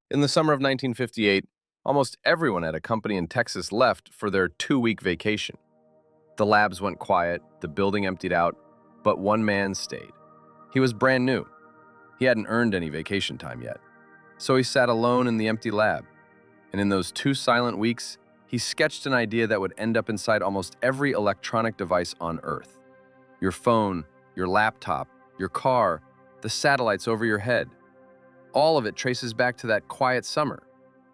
In the summer of 1958, almost everyone at a company in Texas left for their 2-week vacation. The labs went quiet, the building emptied out, but one man stayed. He was brand new. He hadn't earned any vacation time yet. So he sat alone in the empty lab. And in those 2 silent weeks, he sketched an idea that would end up inside almost every electronic device on Earth. Your phone, your laptop, your car, the satellites over your head. All of it traces back to that quiet summer.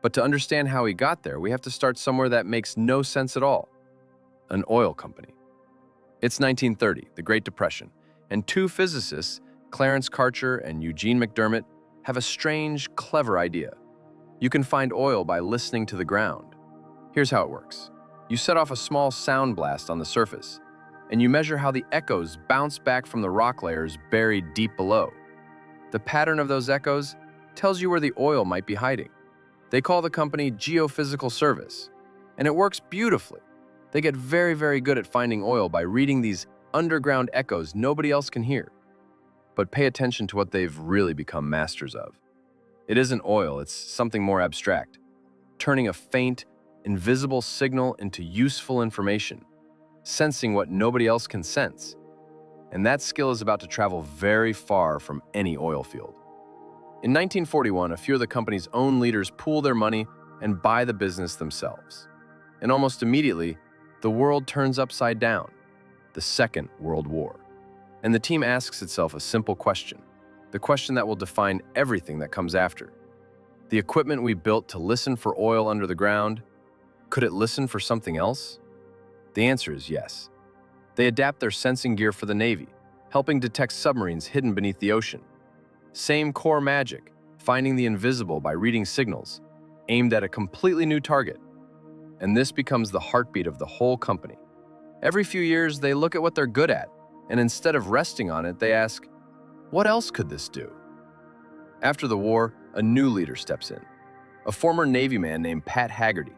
But to understand how he got there, we have to start somewhere that makes no sense at all. An oil company. It's 1930, the Great Depression, and 2 physicists, Clarence Karcher and Eugene McDermott, have a strange, clever idea. You can find oil by listening to the ground. Here's how it works. You set off a small sound blast on the surface, and you measure how the echoes bounce back from the rock layers buried deep below. The pattern of those echoes tells you where the oil might be hiding. They call the company Geophysical Service, and it works beautifully. They get very, very good at finding oil by reading these underground echoes nobody else can hear. But pay attention to what they've really become masters of. It isn't oil, it's something more abstract, turning a faint, invisible signal into useful information, sensing what nobody else can sense. And that skill is about to travel very far from any oil field. In 1941, a few of the company's own leaders pool their money and buy the business themselves. And almost immediately, the world turns upside down, the Second World War. And the team asks itself a simple question, the question that will define everything that comes after. The equipment we built to listen for oil under the ground, could it listen for something else? The answer is yes. They adapt their sensing gear for the Navy, helping detect submarines hidden beneath the ocean. Same core magic, finding the invisible by reading signals, aimed at a completely new target. And this becomes the heartbeat of the whole company. Every few years, they look at what they're good at, and instead of resting on it, they ask, what else could this do? After the war, a new leader steps in, a former Navy man named Pat Haggerty.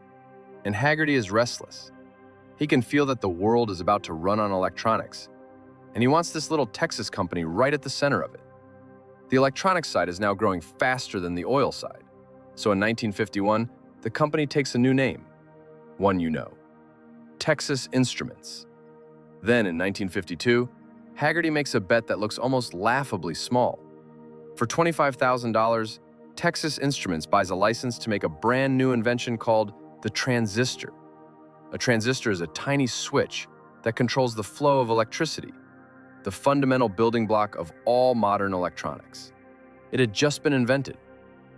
And Haggerty is restless. He can feel that the world is about to run on electronics, and he wants this little Texas company right at the center of it. The electronics side is now growing faster than the oil side. So in 1951, the company takes a new name, one you know, Texas Instruments. Then in 1952, Haggerty makes a bet that looks almost laughably small. For $25,000, Texas Instruments buys a license to make a brand new invention called the transistor. A transistor is a tiny switch that controls the flow of electricity, the fundamental building block of all modern electronics. It had just been invented,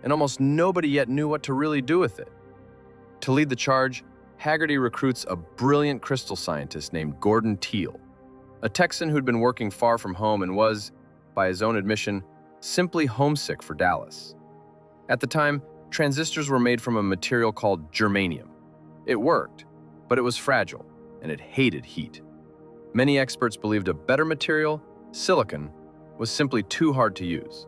and almost nobody yet knew what to really do with it. To lead the charge, Haggerty recruits a brilliant crystal scientist named Gordon Teal, a Texan who'd been working far from home and was, by his own admission, simply homesick for Dallas. At the time, transistors were made from a material called germanium. It worked, but it was fragile, and it hated heat. Many experts believed a better material, silicon, was simply too hard to use.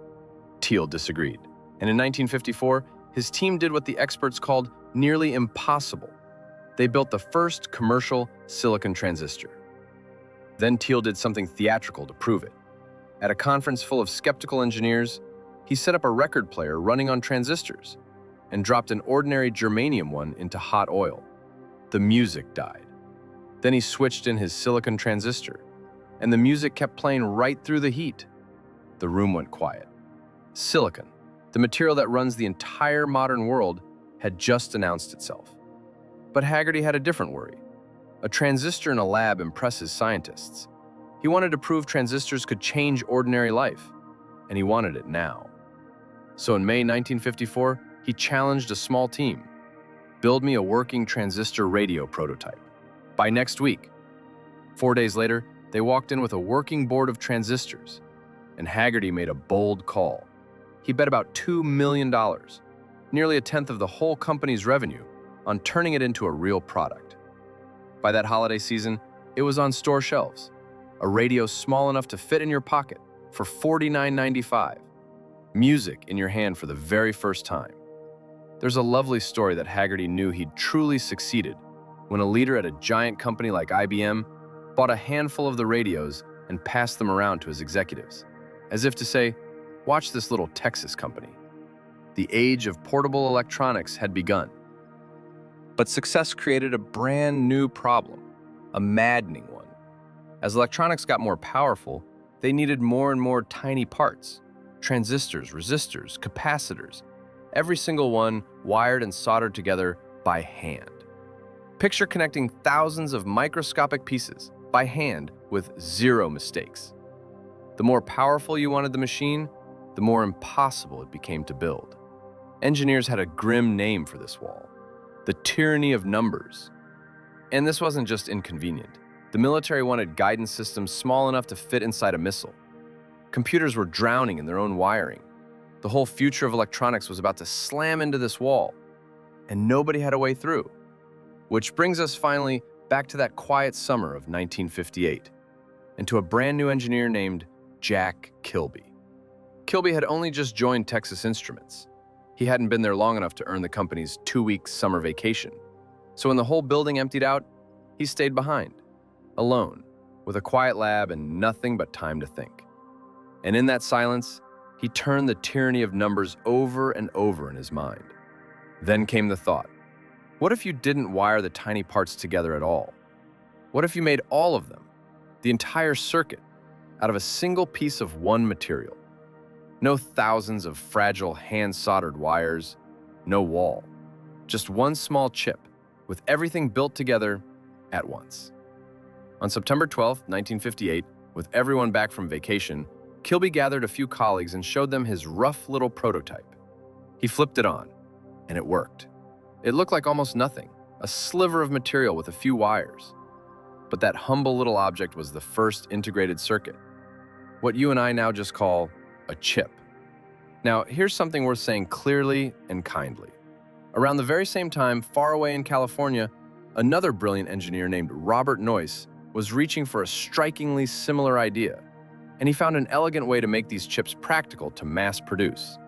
Teal disagreed, and in 1954, his team did what the experts called nearly impossible. They built the first commercial silicon transistor. Then Teal did something theatrical to prove it. At a conference full of skeptical engineers, he set up a record player running on transistors and dropped an ordinary germanium one into hot oil. The music died. Then he switched in his silicon transistor, and the music kept playing right through the heat. The room went quiet. Silicon, the material that runs the entire modern world, had just announced itself. But Haggerty had a different worry. A transistor in a lab impresses scientists. He wanted to prove transistors could change ordinary life, and he wanted it now. So in May 1954, he challenged a small team. Build me a working transistor radio prototype. By next week. 4 days later, they walked in with a working board of transistors, and Haggerty made a bold call. He bet about $2 million, nearly a tenth of the whole company's revenue, on turning it into a real product. By that holiday season, it was on store shelves, a radio small enough to fit in your pocket for $49.95, music in your hand for the very first time. There's a lovely story that Haggerty knew he'd truly succeeded when a leader at a giant company like IBM bought a handful of the radios and passed them around to his executives, as if to say, watch this little Texas company. The age of portable electronics had begun. But success created a brand new problem, a maddening one. As electronics got more powerful, they needed more and more tiny parts: transistors, resistors, capacitors, every single one wired and soldered together by hand. Picture connecting thousands of microscopic pieces by hand with zero mistakes. The more powerful you wanted the machine, the more impossible it became to build. Engineers had a grim name for this wall: the tyranny of numbers. And this wasn't just inconvenient. The military wanted guidance systems small enough to fit inside a missile. Computers were drowning in their own wiring. The whole future of electronics was about to slam into this wall, and nobody had a way through. Which brings us finally back to that quiet summer of 1958, and to a brand new engineer named Jack Kilby. Kilby had only just joined Texas Instruments. He hadn't been there long enough to earn the company's 2-week summer vacation. So when the whole building emptied out, he stayed behind, alone, with a quiet lab and nothing but time to think. And in that silence, he turned the tyranny of numbers over and over in his mind. Then came the thought: what if you didn't wire the tiny parts together at all? What if you made all of them, the entire circuit, out of a single piece of one material? No thousands of fragile hand-soldered wires, no wall. Just one small chip, with everything built together at once. On September 12, 1958, with everyone back from vacation, Kilby gathered a few colleagues and showed them his rough little prototype. He flipped it on, and it worked. It looked like almost nothing, a sliver of material with a few wires. But that humble little object was the first integrated circuit, what you and I now just call a chip. Now, here's something worth saying clearly and kindly. Around the very same time, far away in California, another brilliant engineer named Robert Noyce was reaching for a strikingly similar idea, and he found an elegant way to make these chips practical to mass produce.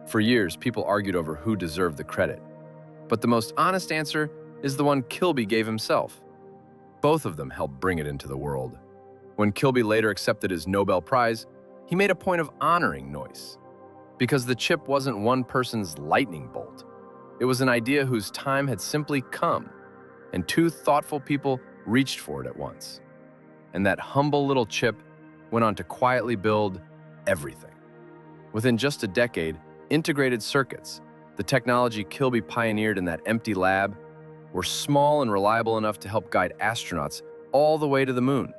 For years, people argued over who deserved the credit, but the most honest answer is the one Kilby gave himself. Both of them helped bring it into the world. When Kilby later accepted his Nobel Prize, he made a point of honoring Noyce, because the chip wasn't one person's lightning bolt. It was an idea whose time had simply come, and two thoughtful people reached for it at once. And that humble little chip went on to quietly build everything. Within just a decade, integrated circuits, the technology Kilby pioneered in that empty lab, were small and reliable enough to help guide astronauts all the way to the moon.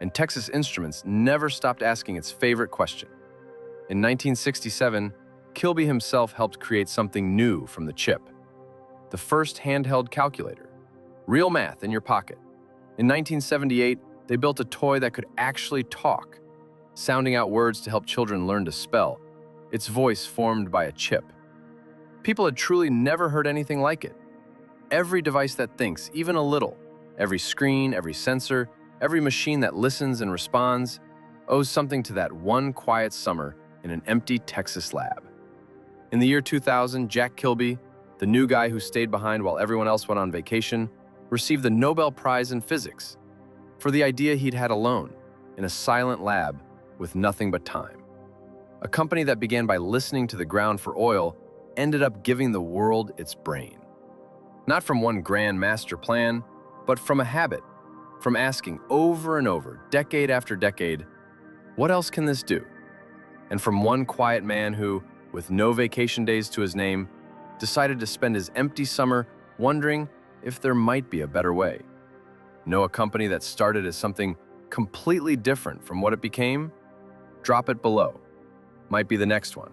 And Texas Instruments never stopped asking its favorite question. In 1967, Kilby himself helped create something new from the chip: the first handheld calculator. Real math in your pocket. In 1978, they built a toy that could actually talk, sounding out words to help children learn to spell, its voice formed by a chip. People had truly never heard anything like it. Every device that thinks, even a little, every screen, every sensor, every machine that listens and responds, owes something to that one quiet summer in an empty Texas lab. In the year 2000, Jack Kilby, the new guy who stayed behind while everyone else went on vacation, received the Nobel Prize in Physics for the idea he'd had alone in a silent lab with nothing but time. A company that began by listening to the ground for oil ended up giving the world its brain. Not from one grand master plan, but from a habit, from asking over and over, decade after decade, what else can this do? And from one quiet man who, with no vacation days to his name, decided to spend his empty summer wondering if there might be a better way. Know a company that started as something completely different from what it became? Drop it below. Might be the next one.